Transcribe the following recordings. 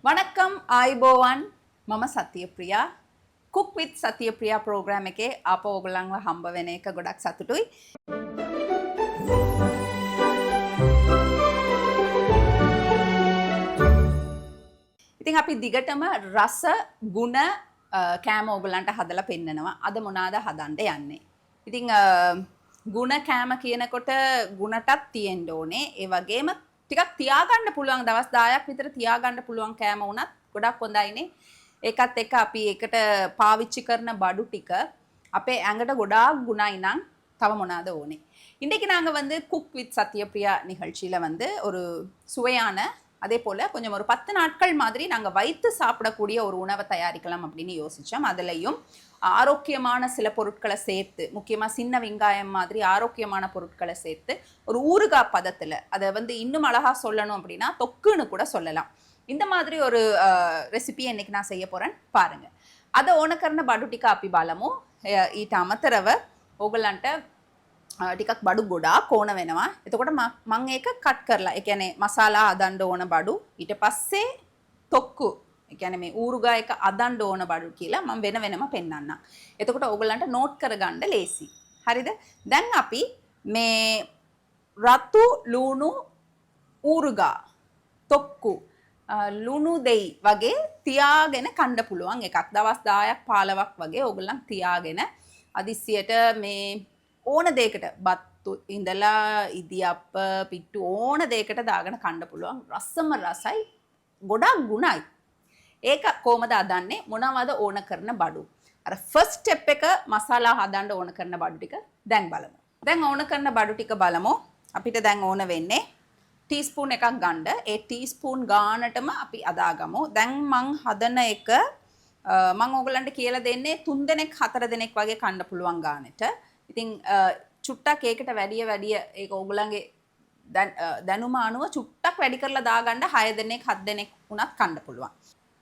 වණක්කම් ආයිබෝවන් මම සත්‍යප්‍රියා cook විත් සත්‍යප්‍රියා programme එකේ ආපහු ඔයගොල්ලන්ව හම්බ වෙන එක ගොඩක් සතුටුයි. ඉතින් අපි දිගටම රස ගුණ කෑම ඔයගොල්ලන්ට හදලා පෙන්නනවා. අද මොනවාද හදන්න යන්නේ. ඉතින් ගුණ කෑම කියනකොට ගුණටත් තියෙන්න ඕනේ. ඒ වගේම ටිකක් තියාගන්න පුළුවන් දවස් 10ක් විතර තියාගන්න පුළුවන් කෑම වුණත් ගොඩක් හොඳයිනේ. ඒකත් එක්ක අපි ඒකට පාවිච්චි කරන බඩු ටික අපේ ඇඟට ගොඩාක් ගුණයි නම් தவ මොනවාද ඕනේ. இன்றைக்கு நாங்க வந்து குக் வித் சத்யபிரியா நிகழ்ச்சியில வந்து ஒரு சுவையான அதே போல கொஞ்சம் ஒரு 10 நாட்கள் மாதிரி நாங்க வைத்து சாப்பிடக்கூடிய ஒரு உணவை தயாரிக்கலாம் அப்படின்னு யோசிச்சோம். அதுலயும் ஆரோக்கியமான சில பொருட்களை சேர்த்து முக்கியமா சின்ன வெங்காயம் மாதிரி ஆரோக்கியமான பொருட்களை சேர்த்து ஒரு ஊறுகாய் பதத்துல அதை வந்து இன்னும் அழகா சொல்லணும் அப்படின்னா தொக்குன்னு கூட சொல்லலாம். இந்த மாதிரி ஒரு ரெசிபியை இன்னைக்கு நான் செய்ய போறேன் பாருங்க. අද ඕන කරන බඩු ටික අපි බලමු. ඊට අමතරව ඕගලන්ට ටිකක් බඩු ගොඩාක් ඕන වෙනවා. එතකොට මම ඒක කට් කරලා ඒ කියන්නේ මසාලා අදන්න ඕන බඩු ඊට පස්සේ තොක්කු ඒ කියන්නේ මේ ඌරුගා එක අදන්න ඕන බඩු කියලා මම වෙන වෙනම පෙන්නන්නම්. එතකොට ඕගලන්ට නෝට් කරගන්න ලේසි. හරිද? දැන් අපි මේ රතු ලුණු ඌරුගා තොක්කු ලුණු දෙයි වගේ තියාගෙන කන්න පුළුවන් එකක්. දවස් 10ක් 15ක් වගේ ඕගලන් තියාගෙන අදිස්සියට මේ ඕන දෙයකට බත්තු ඉඳලා ඉදියප්ප පිට්ටු ඕන දෙයකට දාගෙන කන්න පුළුවන්. රසම රසයි ගොඩක් ගුණයි. ඒක කොහමද හදන්නේ? මොනවද ඕන කරන බඩු? අර ෆස්ට් ස්ටෙප් එක මසාලා හදන්න ඕන කරන බඩු ටික දැන් බලමු. දැන් ඕන කරන බඩු ටික බලමු. අපිට දැන් ඕන වෙන්නේ ටීස්පූන් එකක් ගන්න. ඒ ටීස්පූන් ගානටම අපි අදාගමු. දැන් මං හදන එක මං ඕගලන්ට කියලා දෙන්නේ 3 දෙනෙක් 4 දෙනෙක් වගේ කන්න පුළුවන් ගානට. ඉතින් චුට්ටක් ඒකට වැඩි ඒක ඕගලන්ගේ දැනුම අනුව චුට්ටක් වැඩි කරලා දාගන්න 6 දෙනෙක් 7 දෙනෙක් වුණත් කන්න පුළුවන්.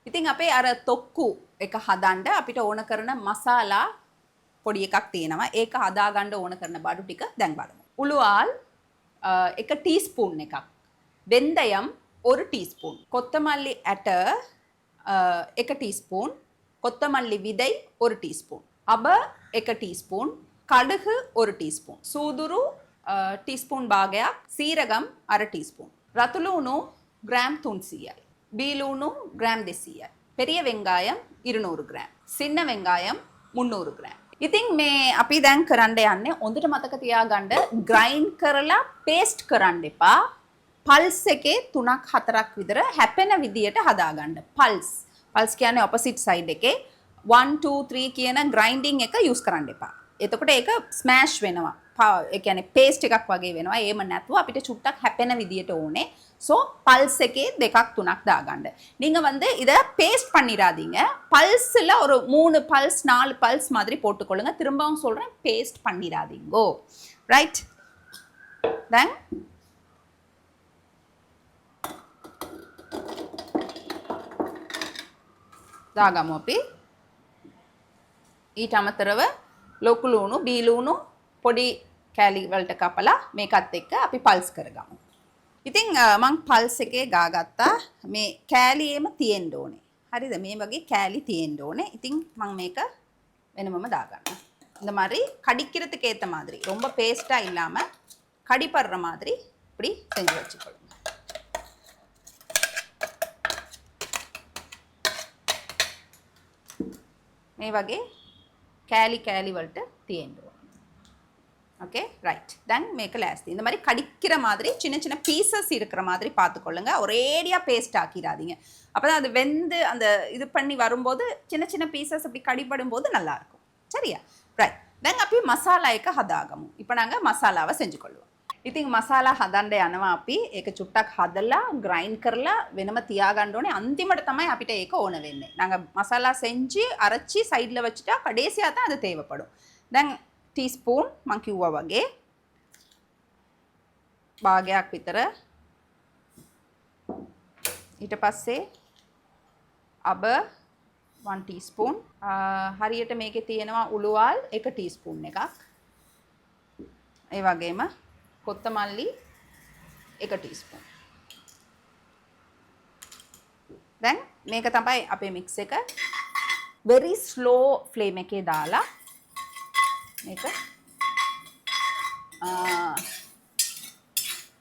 ඉතින් අපේ අර තොක්කු එක හදන්න අපිට ඕන කරන මසාලා පොඩි එකක් තියෙනවා. ඒක හදාගන්න ඕන කරන බඩු ටික දැන් බලමු. උළුවාල් එක ටීස්පූන් එකක්. வெந்தயம் 1 டீஸ்பூன், கொத்தமல்லி ඇට 1 டீஸ்பூன், கொத்தமல்லி விதை 1 டீஸ்பூன், අබ 1 டீஸ்பூன், කඩුහු 1 டீஸ்பூன், සූදුරු டீஸ்பூன் භාගයක්, සීරගම් අර டீஸ்பூன், රතු ලුණු கிராம் 300යි, බී ලුණු கிராம் 200යි, பெரிய வெங்காயம் 200 கிராம், සින්න வெங்காயம் 300 கிராம். ඉතින් මේ අපි දැන් කරන්න යන්නේ හොඳට මතක තියාගන්න ග්‍රයින්ඩ් කරලා පේස්ට් කරන්න එපා. පල්ස් එකේ 3ක් 4ක් විතර හැපෙන විදියට හදාගන්න. පල්ස් කියන්නේ ඔපොසිට් සයිඩ් එකේ 1 2 3 කියන ග්‍රයින්ඩින් එක යූස් කරන්න එපා. එතකොට ඒක ස්මෑෂ් වෙනවා. ඒ කියන්නේ පේස්ට් එකක් වගේ වෙනවා. ඒම නැතුව අපිට චුට්ටක් හැපෙන විදියට ඕනේ. ஸோ பல்ஸ் එකේ දෙකක් තුනක් දාගන්න. நீங்க வந்து இத பேஸ்ட் பண்ணிராதீங்க. பல்ஸ்ல ஒரு 3 பல்ஸ் 4 பல்ஸ் மாதிரி போட்டுக்கொள்ளுங்க. திரும்பவும் சொல்றேன், பேஸ்ட் பண்ணிராதீங்கோ. ரைட்? then දාගමු අපි. ඊට අමතරව ලොකු ලුණු, බී ලුණු පොඩි කෑලි වලට කපලා මේකත් එක්ක අපි පල්ස් කරගමු. ඉතින් මං පල්ස් එකේ ගාගත්තා. මේ කෑලියේම තියෙන්න ඕනේ. හරිද? මේ වගේ කෑලි තියෙන්න ඕනේ. ඉතින් මං මේක වෙනමම දාගන්නවා. இந்த மாதிரி கடிக்கிறதுக்கு ஏத்த மாதிரி ரொம்ப பேஸ்டா இல்லாம கடிப்படுற மாதிரி இப்படி செஞ்சு வச்சுக்கொள்ளுங்க. මේ වගේ කෑලි වලට තියෙන්න ඕනේ. Okay right. தென் மேக்க லாஸ்ட் இந்த மாதிரி கடிக்கிற மாதிரி சின்ன சின்ன பீசஸ் இருக்கிற மாதிரி பார்த்துக்கொள்ளுங்க. ஒரேடியா பேஸ்ட் ஆக்கிடாதீங்க. அப்பதான் அது வெந்து அந்த இது பண்ணி வரும்போது சின்ன சின்ன பீசஸ் அப்படி கடிபடும் போது நல்லா இருக்கும். சரியா? ரைட். දැන් අපි මසාලා එක හදාගමු. இப்போ நாங்க මසාලාව செஞ்சுக்கொள்வோம். ඉතින් මසාලා හදන්න යනවා අපි. ඒක චුට්ටක් හදලා ග්‍රයින්ඩ් කරලා වෙනම තියාගන්න ඕනේ. අන්තිමට තමයි අපිට ඒක ඕන වෙන්නේ. நாங்க மசாலா செஞ்சு அரைச்சி சைடுல வச்சுட்டா கடைசியா தான் அது தேவைப்படும். දැන් ටීස්පූන් මං කිව්වා වගේ භාගයක් විතර. ඊට පස්සේ අබ 1 ටීස්පූන්. හරියට මේකේ තියෙනවා උළුවාල් 1 ටීස්පූන් එකක්. ඒ වගේම කොත්තමල්ලි 1 ටීස්පූන්. දැන් මේක තමයි අපේ මික්ස් එක. very slow flame එකේ දාලා මේක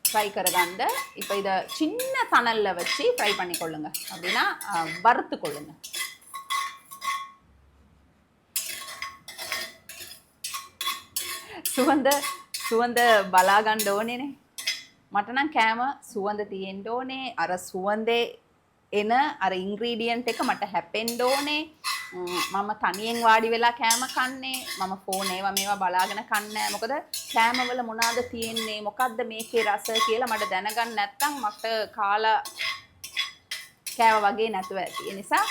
ஃப்ரை கரகண்ட. இப்போ இதை சின்ன தணலில் வச்சு ஃப்ரை பண்ணி கொள்ளுங்க. அப்படின்னா வறுத்து கொள்ளுங்க. සුවඳ බලා ගන්න ඕනේනේ. මට නම් කෑම සුවඳ තියෙන්න ඕනේ. අර සුවඳේ එන අර ඉන්ග්‍රීඩියන්ට් එක මට හැපෙන්න ඕනේ. මම තනියෙන් වාඩි වෙලා කෑම කන්නේ. මම ෆෝන් ඒවා මේවා බලාගෙන කන්නේ. මොකද කෑමවල මොනවාද තියෙන්නේ, මොකද්ද මේකේ රස කියලා මට දැනගන්න නැත්නම් මට කාලා කෑව වගේ නැතුව ඇති. ඒ නිසා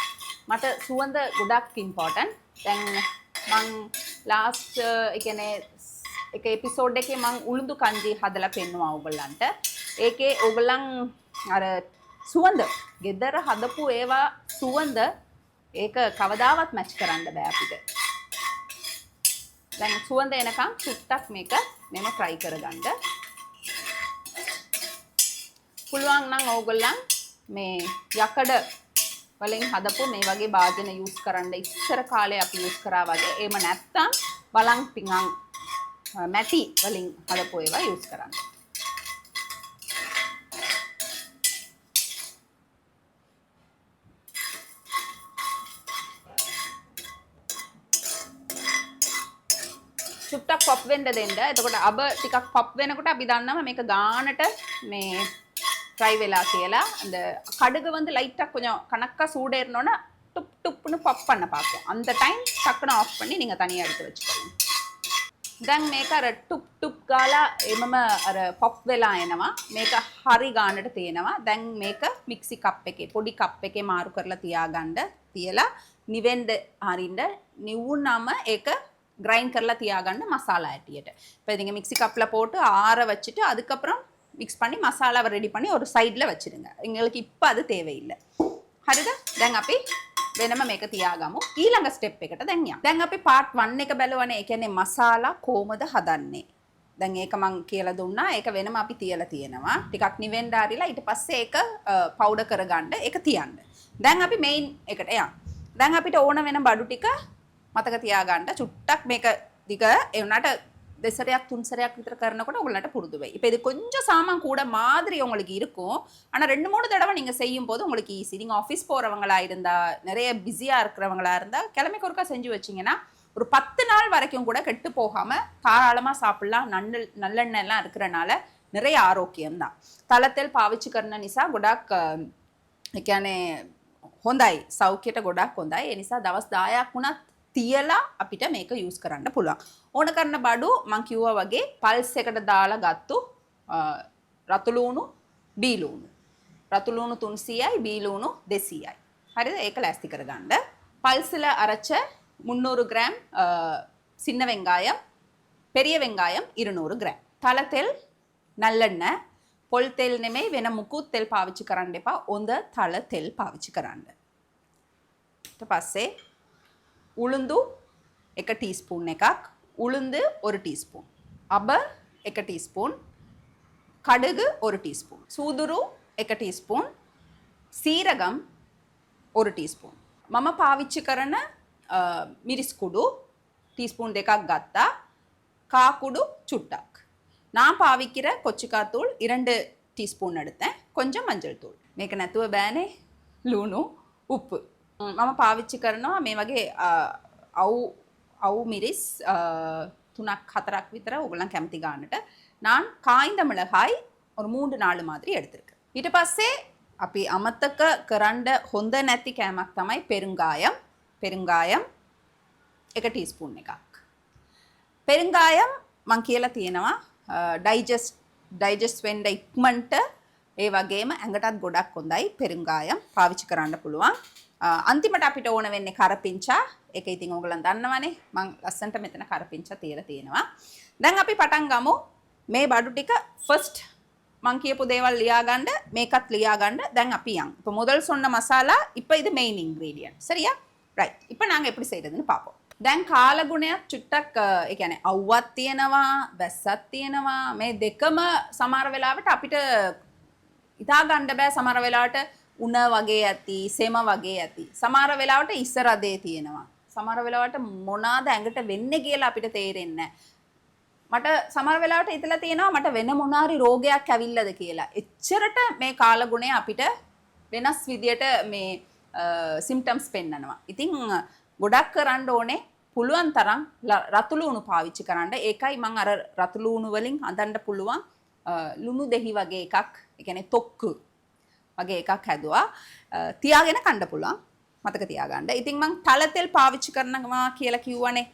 මට සුවඳ ගොඩක් ඉම්පෝටන්ට්. දැන් මං ලාස්ට් එක එපිසෝඩ් එකේ මං උළුඳු කංජි හදලා පෙන්නුවා ඕගොල්ලන්ට. ඒකේ ඕගොල්ලන් අර සුවඳ ගෙදර හදපු ඒවා සුවඳ ඒක කවදාවත් මැච් කරන්න බෑ අපිට. දැන් සුවඳ එනකම් චුට්ටක් මේක මෙම ෆ්‍රයි කරගන්න. පුළුවන් නම් ඕගොල්ලන් මේ යකඩ වලින් හදපු මේ වගේ භාජන යූස් කරන්න. ඉස්සර කාලේ අපි යූස් කරා වගේ. එහෙම නැත්තම් බලන් පිඟන් මැටි වලින් හදපු ඒවා යූස් කරන්න. චුට්ටක් පොප් වෙන්න දෙන්න. එතකොට අබ ටිකක් පොප් වෙනකොට අපි දන්නවා මේක ගානට මේ ஃப்ரை වෙලා කියලා. அந்த கடுகு வந்து லைட்டா கொஞ்சம் கணக்கா சூடு ஏறணும்னா டுப் டுப்னு பப் பண்ண பார்க்கும். அந்த டைம் டக்குன்னு ஆஃப் பண்ணி நீங்க தனியா எடுத்து வச்சுக்கோங்க. දැන් මේක අර ටුප් ටුප් ගාලා එමම අර පොප් වෙලා එනවා. මේක හරි ගානට තියෙනවා. දැන් මේක මික්සි කප් එකේ පොඩි කප් එකේ මාරු කරලා තියාගන්න. තියලා නිවෙන්න හරින්න නිවුනම ඒක கிரைண்ட் කරලා තියාගන්න மசாலா ඇටියට. இப்போ நீங்க மிக்ஸி கப்ல போட்டு ஆற வச்சிட்டு அதுக்கப்புறம் மிக்ஸ் பண்ணி மசாலாவை ரெடி பண்ணி ஒரு சைடில் வச்சிருங்க. எங்களுக்கு இப்போ அது தேவையில்லை. හරිද? දැන් අපි වෙනම මේක තියාගමු. ඊළඟ ස්ටෙප් එකට දැන් යමු. දැන් අපි part 1 එක බැලුවනේ. ඒ කියන්නේ මසාලා කොහමද හදන්නේ. දැන් ඒක මම කියලා දුන්නා. ඒක වෙනම අපි තියලා තියෙනවා. ටිකක් නිවෙන්න ආරිලා ඊට පස්සේ ඒක පවුඩර් කරගන්න ඒක තියන්න. දැන් අපි මේන් එකට යමු. දැන් අපිට ඕන වෙන බඩු ටික මතක තියාගන්න. චුට්ටක් මේක දිග ඒ වුණාට දෙසරයක් තුන්සරයක් විතර කරනකොට உங்களாட்ட புரிது வை. இப்போ இது கொஞ்சம் சாமான் கூட மாதிரி உங்களுக்கு இருக்கும். ஆனால் 2-3 தடவை நீங்கள் செய்யும் போது உங்களுக்கு ஈஸி. நீங்கள் ஆஃபீஸ் போகிறவங்களா இருந்தால், நிறைய பிஸியாக இருக்கிறவங்களா இருந்தால் கிழமைக்கு ஒருக்கா செஞ்சு வச்சிங்கன்னா ஒரு 10 நாள் வரைக்கும் கூட கெட்டு போகாமல் தாராளமாக சாப்பிட்லாம். நல்லெண்ணெய் எல்லாம் இருக்கிறனால நிறைய ஆரோக்கியம்தான். තලතෙල් පාවිච්චි කරන නිසා ගොඩක් ඒ කියන්නේ හොඳයි. සෞඛ්‍යයට ගොඩක් හොඳයි. ඒ නිසා දවස් 10ක් වුණත් තියලා අපිට මේක යූස් කරන්න පුළුවන්. ඕන කරන බඩු මං කිව්වා වගේ පල්ස් එකට දාලා ගත්තු රතු ලුණු, බී ලුණු. රතු ලුණු 300යි, බී ලුණු 200යි. හරිද? ඒක ලෑස්ති කරගන්න. பல்ஸ்ல அரைச்ச 300 கிராம் சின்ன வெங்காயம், பெரிய வெங்காயம் 200 கிராம். තලතෙල් நல்லெண்ணெய், පොල් තෙල් නෙමෙයි වෙන මුකුත් තෙල් පාවිච්චි කරන්න එපා. හොඳ තල තෙල් පාවිච්චි කරන්න. ඊට පස්සේ උළුඳු 1 ටීස්පූන් එකක්, උළුඳ 1 ටීස්පූන්, අබ 1 ටීස්පූන්, කඩග 1 ටීස්පූන්, සූදුරු 1 ටීස්පූන්, සීරගම් 1 ටීස්පූන්. මම පාවිච්චි කරන මිරිස් කුඩු ටීස්පූන් 2ක් ගත්තා. காக்குடு சுட்டாக். நான் பாவிக்கிற கொச்சிக்காத்தூள் 2 டீஸ்பூன் எடுத்தேன். கொஞ்சம் மஞ்சள் தூள். මේක නැතුව බෑනේ. ලුණු, උප්පු. මම පාවිච්චි කරනවා මේ වගේ අවු මිරිස් 3-4ක් විතර ඔයගොල්ලන් කැමති ගන්නට. நான் காய்ந்த மிளகாய் ஒரு 3-4 மாதிரி எடுத்திருக்கேன். ඊට පස්සේ අපි අමතක කරන්න හොඳ නැති කෑමක් තමයි පෙරුංගායම්. පෙරුංගායම් 1 ටීස්පූන් එකක්. පෙරුංගායම් මං කියලා තියෙනවා ඩයිජස්ට් වෙන්න ඉක්මනට ඒ වගේම ඇඟටත් ගොඩක් හොඳයි පෙරුංගායම් පාවිච්චි කරන්න පුළුවන්. අන්තිමට අපිට ඕන වෙන්නේ කරපිංචා. ඒක ඉතින් ඕගොල්ලන් දන්නවනේ. මං ලස්සන්ට මෙතන කරපිංචා තියලා තියෙනවා. දැන් අපි පටන් ගමු. මේ බඩු ටික ෆස්ට් මං කියපු දේවල් ලියා ගන්න, මේකත් ලියා ගන්න. දැන් අපි යන්. இப்போ முதல் சொன்ன மசாலா, இப்போ இது மெயின் இன்கிரிடியன்ட். சரியா? ரைட். இப்போ நாங்க எப்படி செய்யறதுன்னு பாப்போம். දැන් කාලගුණයක් චුට්ටක් ඒ කියන්නේ අවුවක් තියෙනවා, වැස්සක් තියෙනවා. මේ දෙකම සමහර වෙලාවට අපිට හිතා ගන්න බෑ. සමහර වෙලාවට උණ වගේ ඇති, සෙම වගේ ඇති. සමහර වෙලාවට ඉස්සර අදේ තියෙනවා. සමහර වෙලාවට මොනවාද ඇඟට වෙන්නේ කියලා අපිට තේරෙන්නේ මට සමහර වෙලාවට හිතලා තියෙනවා මට වෙන මොනාරි රෝගයක් ඇවිල්ලාද කියලා. එච්චරට මේ කාලගුණය අපිට වෙනස් විදියට මේ සිම්ප්ටම්ස් පෙන්නනවා. ඉතින් ගොඩක් කරන්න ඕනේ පුළුවන් තරම් රතු ලුණු පාවිච්චි කරන්න. ඒකයි මම අර රතු ලුණු වලින් හදන්න පුළුවන් ලුණු දෙහි වගේ එකක්, ඒ කියන්නේ තොක්කු වගේ එකක් හැදුවා. තියාගෙන කන්න පුළුවන්. මතක තියාගන්න. ඉතින් මම තල තෙල් පාවිච්චි කරනවා කියලා කිව්වනේ.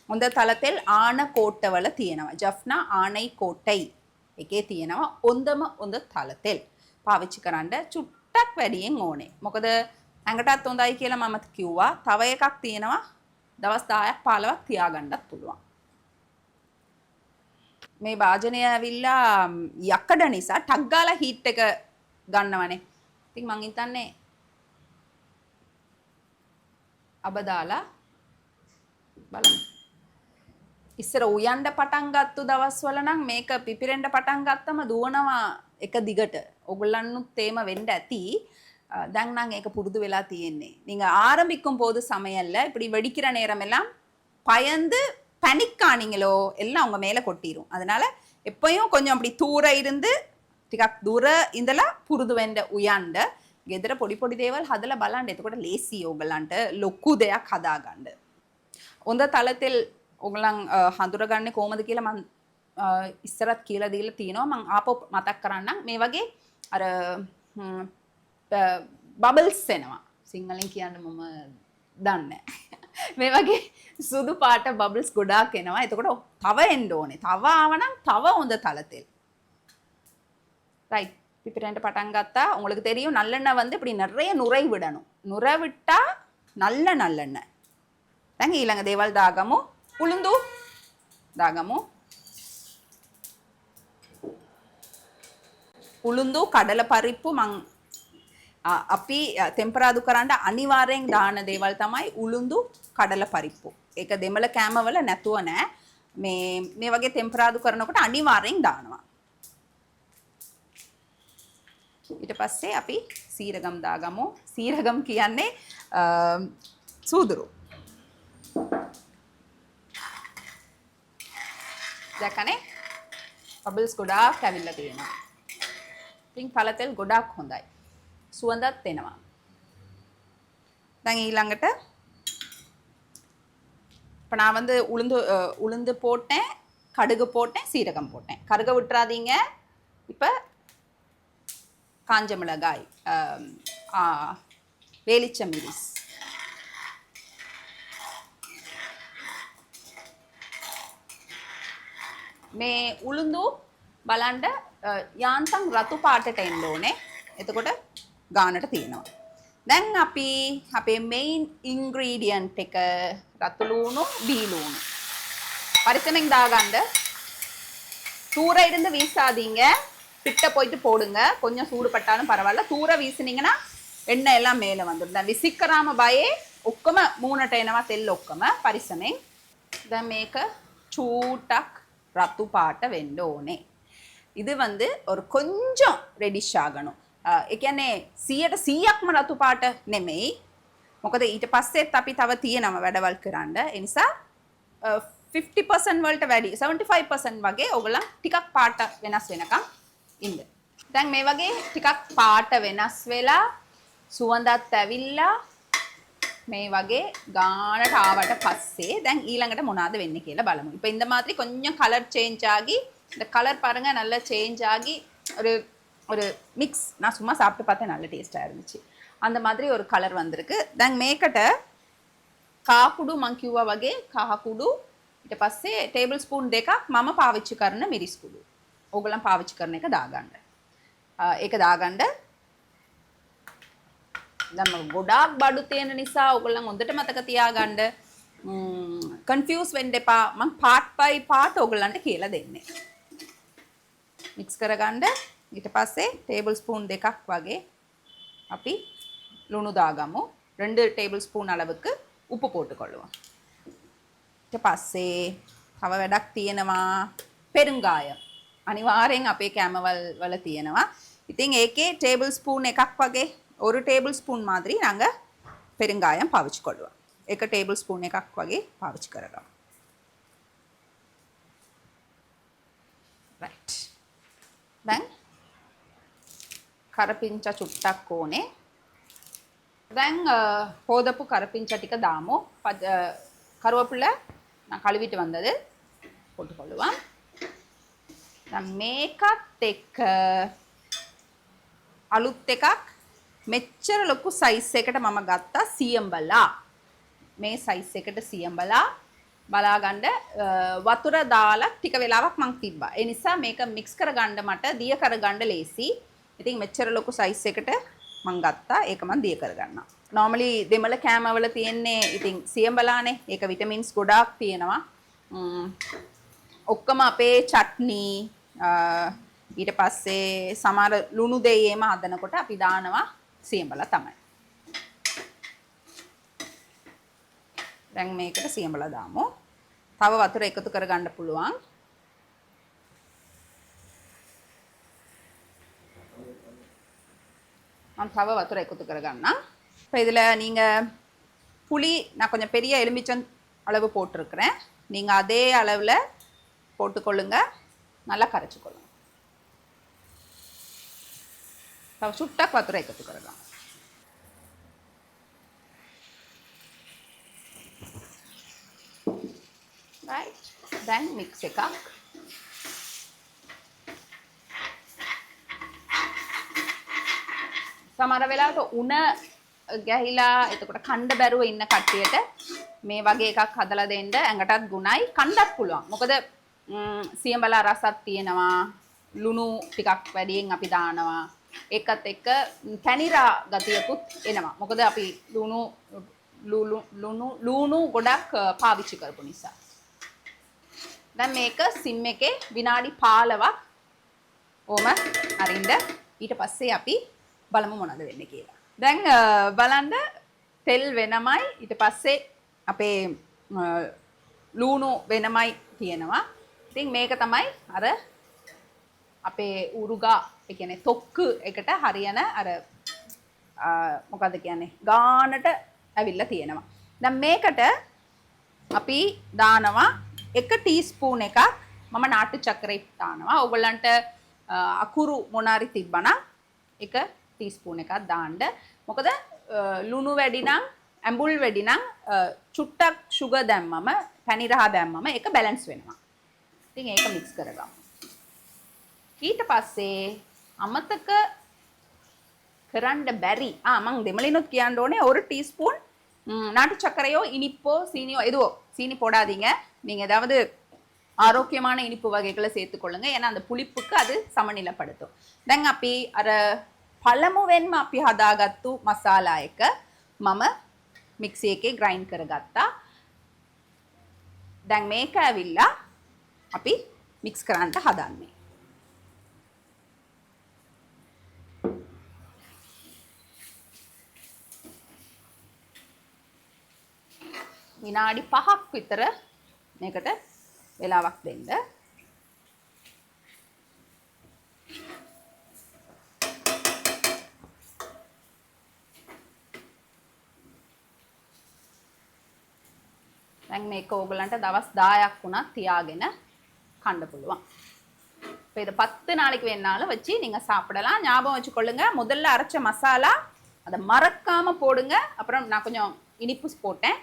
හොඳ තල තෙල් ආන කෝට්ටවල තියෙනවා. ජෆ්නා ආනයි කෝට්ටයි එකේ තියෙනවා හොඳ තල තෙල්. පාවිච්චි කරන්න චුට්ටක් වැඩියෙන් ඕනේ. මොකද ඇඟටත් හොඳයි කියලා මම කිව්වා. තව එකක් තියෙනවා දවස් 10ක් 15ක් තියාගන්නත් පුළුවන්. මේ වාජනය ඇවිල්ලා යකඩ නිසා ටක් ගාලා හීට් එක ගන්නවනේ. ඉතින් මං හිතන්නේ අබ දාලා බලමු. ඉස්සර උයන්ඩ පටන් ගත්තු දවස්වල නම් මේක පිපිරෙන්න පටන් ගත්තම දුවනවා එක දිගට. ඔයගොල්ලන්නුත් තේම වෙන්න ඇති. දැන් නම් ඒක පුරුදු වෙලා තියෙන්නේ. நீங்க ஆரம்பிக்கும் போது சமையல்ல இப்படி வெடிக்கிற நேரம் எல்லாம் பயந்து பேனிக் ஆனீங்களோ எல்லாம் உங்க மேல கொட்டிரும். அதனால எப்பயும் கொஞ்சம் அப்படி தூர இருந்து ටිකක් දුර ඉඳලා පුරුදු වෙන්න උයන්ඩ. ගෙදර පොඩි පොඩි දේවල් හදලා බලන්න. එතකොට ලේසි ඕගලන්ට ලොකු දෙයක් හදාගන්න. හොඳ තල තෙල් ඕගලන් හඳුරගන්නේ කොහමද කියලා මම ඉස්සරත් කියලා දීලා තියෙනවා. මම ආපහු මතක් කරන්නම්. මේ වගේ අර බබල්ස් එනවා. සිංහලෙන් කියන්න මම දන්නේ මේ වගේ සුදු පාට බබල්ස් ගොඩාක් එනවා. එතකොට තව එන්න ඕනේ. තව ආවනම් තව හොඳ තල තෙල්. ரைட் பிப்பிரண்ட பட்டம் காத்தா உங்களுக்கு தெரியும் நல்லெண்ணெய் வந்து இப்படி நிறைய நுரை விடணும். நுரை விட்டா நல்ல நல்லெண்ணெய். දැන් ඊළඟ දේවල් දාගමු. උළුඳු දාගමු. උළුඳු කඩල පරිප්පු මං අපි තෙම්පරාදු කරන්න අනිවාර්යෙන් දාන දේවල් තමයි උළුඳු කඩල පරිප්පු. ඒක දෙමළ කෑමවල නැතුව නෑ. මේ වගේ තෙම්පරාදු කරනකොට අනිවාර්යෙන් දානවා. ඊට පස්සේ අපි සීරගම් දාගමු. සීරගම් කියන්නේ සූදුරු. දැක්කනේ? බබල්ස් ගොඩාක් ඇවිල්ලා තියෙනවා. ඉතින් තල තෙල් ගොඩාක් හොඳයි. සුවඳත් එනවා. දැන් ඊළඟට இப்போ நான் வந்து உளுந்து போட்டேன், கடுகு போட்டேன், சீரகம் போட்டேன். கருக விட்டுறாதீங்க. இப்போ காஞ்ச மிளகாய், வேலிச்ச மிரிஸ், මේ උළුඳු බලන්න යාන්තම් රතු පාටට එන්න ඕනේ. එතකොට ගානට තියෙනවා. දැන් අපි අපේ මෙයින් ඉන්ග්‍රීඩියන්ට් එක රතු ලුණු, බී ලුණු பரிசமெங் தாகாண்ட தூர இருந்து வீசாதீங்க. கிட்ட போயிட்டு போடுங்க. கொஞ்சம் சூடு பட்டாலும் பரவாயில்ல. தூர வீசினீங்கன்னா එண்ணெய் எல்லாம் மேலே வந்துடும். දැන් විසිකරාම බයේ ඔක්කොම මූණට එනවා තෙල් ඔක්කොම පරිසමෙන්. දැන් මේක චූටක් රතු පාට වෙන්න ඕනේ. இது வந்து ஒரு கொஞ்சம் ரெடிஷ் ஆகணும். ඒ කියන්නේ 100%ක්ම රතු පාට නෙමෙයි. මොකද ඊට පස්සෙත් අපි තව තියෙනම වැඩවල් කරන්න. ඒ නිසා 50% වලට වැඩි 75% වගේ ඔයගොල්ලන් ටිකක් පාට වෙනස් වෙනකම් ඉන්න. දැන් මේ වගේ ටිකක් පාට වෙනස් වෙලා සුවඳත් ඇවිල්ලා මේ වගේ ගානට ආවට පස්සේ දැන් ඊළඟට මොනවද වෙන්නේ කියලා බලමු. இப்போ இந்த மாதிரி கொஞ்சம் கலர் சேஞ்ச் ஆகி இந்த கலர் பாருங்க நல்லா சேஞ்ச் ஆகி ஒரு மிக்ஸ். நான் சும்மா சாப்பிட்டு பார்த்தேன், நல்ல டேஸ்ட்டாக இருந்துச்சு. அந்த மாதிரி ஒரு கலர் வந்திருக்கு. දැන් මේකට කාකුඩු මං කිව්වා වගේ කහකුඩු ඊට පස්සේ ටේබල් ස්පූන් දෙකක් මම පාවිච්චි කරන මිරිස් කුඩු. ඕගොල්ලන් පාවිච්චි කරන එක දාගන්න. ඒක දාගන්න. දැන් මම ගොඩාක් බඩු තියෙන නිසා ඕගොල්ලන් හොඳට මතක තියාගන්න. කන්ෆියුස් වෙන්න එපා. මම පාර්ට් බයි පාර්ට් ඕගොල්ලන්ට කියලා දෙන්නේ. මික්ස් කරගන්න. ඊට පස්සේ ටේබල් ස්පූන් දෙකක් වගේ අපි ලුණු දාගමු. 2 டேபிள் ஸ்பூன் அளவுக்கு உப்பு போட்டுக்கொள்ளுவோம். ඊට පස්සේ තව වැඩක් තියෙනවා. පෙරුංගායම් අනිවාර්යෙන් අපේ කැමවල් වල තියෙනවා. ඉතින් ඒකේ ටේබල් ස්පූන් එකක් වගේ ஒரு டேபிள் ஸ்பூன் மாதிரி நாங்கள் பெருங்காயம் பாவிச்சுக்கொள்வோம். එක ටේබල් ස්පූන් එකක් වගේ පාවිච්චි කරගමු. right. දැන් කරපිංචා චුට්ටක් ඕනේ. දැන් හොදපු කරපිංචා ටික දාමු. கருவேப்பிலை நான் கழுவிட்டு வந்தது போட்டுக்கொள்ளுவோம். දැන් මේකත් එක්ක අලුත් එකක් මෙච්චර ලොකු සයිස් එකකට මම ගත්තා සියඹලා. මේ සයිස් එකට සියඹලා බලාගන්න වතුර දාලා ටික වෙලාවක් මං තිබ්බා. ඒ නිසා මේක මික්ස් කරගන්න මට දිය කරගන්න ලේසි. ඉතින් මෙච්චර ලොකු සයිස් එකට මං ගත්තා. ඒක මං දිය කරගන්නවා. normally දෙමළ කෑම වල තියෙන්නේ ඉතින් සියඹලානේ. ඒක විටමින්ස් ගොඩාක් තියෙනවා. ඔක්කොම අපේ චට්නි ඊට පස්සේ සමහර ලුණු දෙයේම හදනකොට අපි දානවා සියඹලා තමයි. දැන් මේකට සියඹලා දාමු. තව වතුර එකතු කරගන්න පුළුවන්. நான் தவ வத்துரை எடுத்து கரகன்னா. இப்போ இதில் நீங்கள் புளி நான் கொஞ்சம் பெரிய எலுமிச்சம் அளவு போட்டிருக்கிறேன். நீங்கள் அதே அளவில் போட்டுக்கொள்ளுங்க. நல்லா கரைச்சிக்கொள்ளுங்க. சுட்டா வத்துரை எடுத்து கரகலாம். right, then mix එකක්. සමහර වෙලාවට උණ ගැහිලා එතකොට කණ්ඩ බැරුව ඉන්න කට්ටියට මේ වගේ එකක් හදලා දෙන්න ඇඟටත් ගුණයි කණ්ඩත් පුළුවන්. මොකද සියඹලා රසක් තියෙනවා, ලුණු ටිකක් වැඩියෙන් අපි දානවා. ඒකත් එක්ක පැණිරා ගතියකුත් එනවා. මොකද අපි ලුණු ගොඩක් පාවිච්චි කරපු නිසා. දැන් මේක සිම් එකේ විනාඩි 15ක් ඕම අරින්න. ඊට පස්සේ අපි බලමු මොනවද වෙන්නේ කියලා. දැන් බලන්න තෙල් වෙනමයි ඊට පස්සේ අපේ ලුණු වෙනමයි තියෙනවා. ඉතින් මේක තමයි අර අපේ උරුගා ඒ කියන්නේ තොක්ක එකට හරියන අර මොකද්ද කියන්නේ ගානට ඇවිල්ලා තියෙනවා. දැන් මේකට අපි දානවා 1 ටීස්පූන් එකක් මම නාට්‍ය චක්‍රය දානවා. ඔයගොල්ලන්ට අකුරු මොනාරි තිබ්බනම් 1 ටීස්පූන් එකක් දාන්න. මොකද ලුණු වැඩි නම් ඇඹුල් වැඩි නම් චුට්ටක් sugar දැම්මම පැණි රහ දැම්මම ඒක බැලන්ස් වෙනවා. ඉතින් ඒක මික්ස් කරගමු. ඊට පස්සේ අමතක කරන්න බැරි මම දෙමළෙනුත් කියන්න ඕනේ 1 டீஸ்பூன் நாட்டு சர்க்கரையோ இனிப்போ சீனியோ எதுவோ சீனி போடாதீங்க. நீங்க ஏதாவது ஆரோக்கியமான இனிப்பு வகைகளை சேர்த்துக்கொள்ளுங்க. ஏன்னா அந்த புளிப்புக்கு அது சமநிலைப்படுத்தும். දැන් අපි අර පළමුවෙන්ම අපි හදාගත්තු මසාලා එක මම මික්සි එකේ ග්‍රයින්ඩ් කරගත්තා. දැන් මේක ඇවිල්ලා අපි මික්ස් කරන්න හදන්නේ. විනාඩි 5ක් විතර මේකට වෙලාවක් දෙන්න. දැන් මේක ඕගලන්ට දවස් 10ක් වුණා තියාගෙන කන්න පුළුවන්. இப்போ இதை 10 நாளைக்கு வேணாலும் வச்சு நீங்க சாப்பிடலாம். ஞாபகம் வச்சுக்கொள்ளுங்க, முதல்ல அரைச்ச மசாலா அதை மறக்காம போடுங்க. அப்புறம் நான் கொஞ்சம் இனிப்பு போட்டேன்,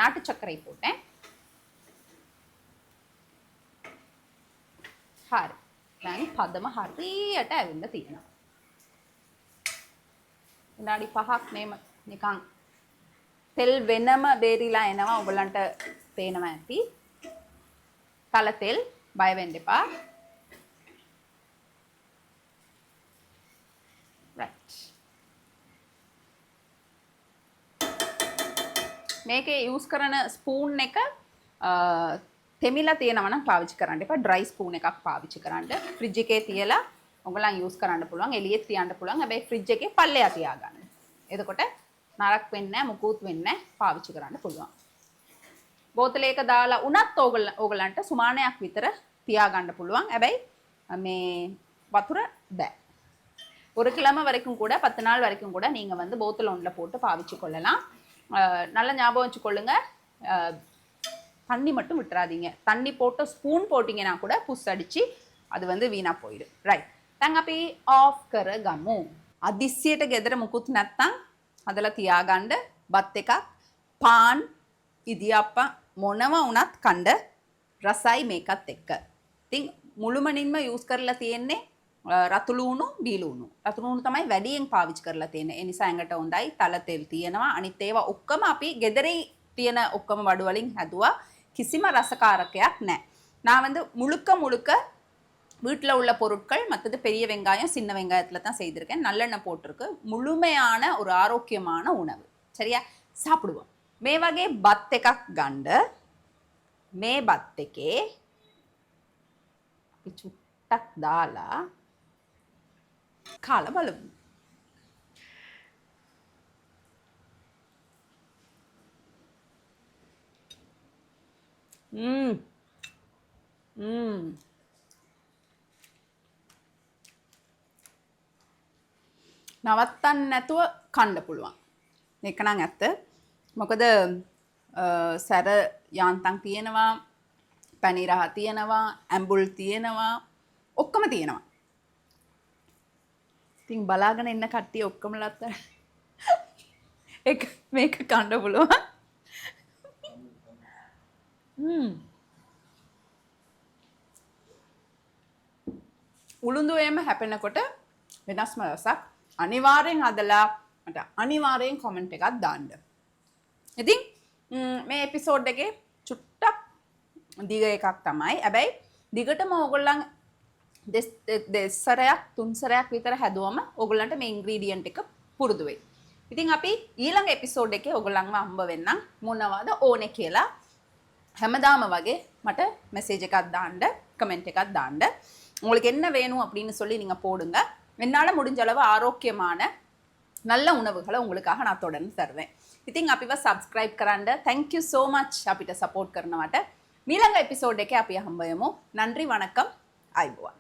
நாட்டு சர்க்கரை போட்டேன். හරි. දැන් පදම හරියට ඇවිල්ලා තියෙනවා. විනාඩි 5ක් මේම නිකන් තෙල් වෙනම බේරිලා එනවා. ඔයගලන්ට පේනවා ඇති. තල තෙල් බය වෙන්න එපා. right. මේකේ යූස් කරන ස්පූන් එක තෙමිලා තියෙනවා නම් පාවිච්චි කරන්න එපා. ඩ්‍රයි ස්පූන් එකක් පාවිච්චි කරන්න. ෆ්‍රිජ් එකේ තියලා ඔයගලන් යූස් කරන්න පුළුවන්. එළියෙත් තියන්න පුළුවන්. හැබැයි ෆ්‍රිජ් එකේ පල්ලෙහා තියාගන්න. එතකොට නරක් වෙන්නේ නැහැ, මුකුත් වෙන්නේ නැහැ. පාවිච්චි කරන්න පුළුවන්. බෝතලයක දාලා උනත් ඕගලන්ට සුමානයක් විතර තියාගන්න පුළුවන්. හැබැයි මේ වතුර බෑ. ஒரு கிழமை வரைக்கும் கூட 10 நாள் வரைக்கும் கூட நீங்கள் வந்து போத்தல் ஒன்றில் போட்டு பாவிச்சு கொள்ளலாம். நல்லா ஞாபகம் வச்சுக்கொள்ளுங்க, தண்ணி மட்டும் விட்டுறாதீங்க. தண்ணி போட்டு ஸ்பூன் போட்டிங்கன்னா கூட புஷ் அடித்து அது வந்து வீணாக போயிடும். ரைட், දැන් අපි ආෆ් කරගමු. අදිස්සියට ගෙදර මුකුත් නැත්තම් හදලා තියාගන්න බත් එකක්, පාන්, ඉදියාප්පා මොනව වුණත් කන්න රසයි මේකත් එක්ක. ඉතින් මුළුමනින්ම යූස් කරලා තියෙන්නේ රතු ලුණු, බීලුණු. රතු ලුණු තමයි වැඩියෙන් පාවිච්චි කරලා තියෙන්නේ. ඒ නිසා ඇඟට හොඳයි. තල තෙල් තියෙනවා. අනිත් ඒවා ඔක්කොම අපි ගෙදරේ තියෙන ඔක්කොම බඩු වලින් හැදුවා. කිසිම ரசகாரකයක් නැහැ. நான் வந்து முழுக்க வீட்டில் உள்ள பொருட்கள், மற்றது பெரிய வெங்காயம் சின்ன வெங்காயத்தில் தான் செய்திருக்கேன். நல்லெண்ணெய் போட்டிருக்கு. முழுமையான ஒரு ஆரோக்கியமான உணவு. சரியா, சாப்பிடுவோம். මේ වගේ බත් එකක් ගන්න. මේ බත් එකේ අපි චුට්ටක් දාලා කාලා බලමු. නවත්තන්න නැතුව කන්න පුළුවන්. ඒක නම් ඇත්ත. මොකද සැර යාන්තම් තියෙනවා, පැණිරහ තියෙනවා, ඇඹුල් තියෙනවා, ඔක්කොම තියෙනවා. ඉතින් බලාගෙන ඉන්න කට්ටිය ඔක්කොමලත් ඒක මේක කන්න පුළුවන්. උළුඳුවේම හැපෙනකොට වෙනස්ම රසක්. අනිවාර්යෙන් හදලා මට අනිවාර්යෙන් කමෙන්ට් එකක් දාන්න. ඉතින් මේ එපිසෝඩ් එකේ චුට්ටක් දිග එකක් තමයි. හැබැයි දිගටම ඕගොල්ලන් දෙස්සරයක් තුන්සරයක් විතර හැදුවම ඕගොල්ලන්ට මේ ඉන්ග්‍රීඩියන්ට් එක පුරුදු වෙයි. ඉතින් අපි ඊළඟ එපිසෝඩ් එකේ ඕගොල්ලන්ව හම්බ වෙන්නම්. මොනවද ඕනේ කියලා හැමදාම වගේ මට மெசேஜ் එකක් දාන්න, கமெண்ட் එකක් දාන්න. உங்களுக்கு என்ன வேணும் அப்படின்னு சொல்லி நீங்கள் போடுங்க. என்னால் முடிஞ்ச அளவு ஆரோக்கியமான நல்ல உணவுகளை உங்களுக்காக நான் தொடர்ந்து தருவேன். ඉතින් අපිව සබ්ස්ක්‍රයිබ් කරන්න. thank you so much අපිට සපෝට් කරනවට. ඊළඟ එපිසෝඩ් එකේ අපි හම්බ වෙමු. නன்றி, வணக்கம், අයබෝවන්.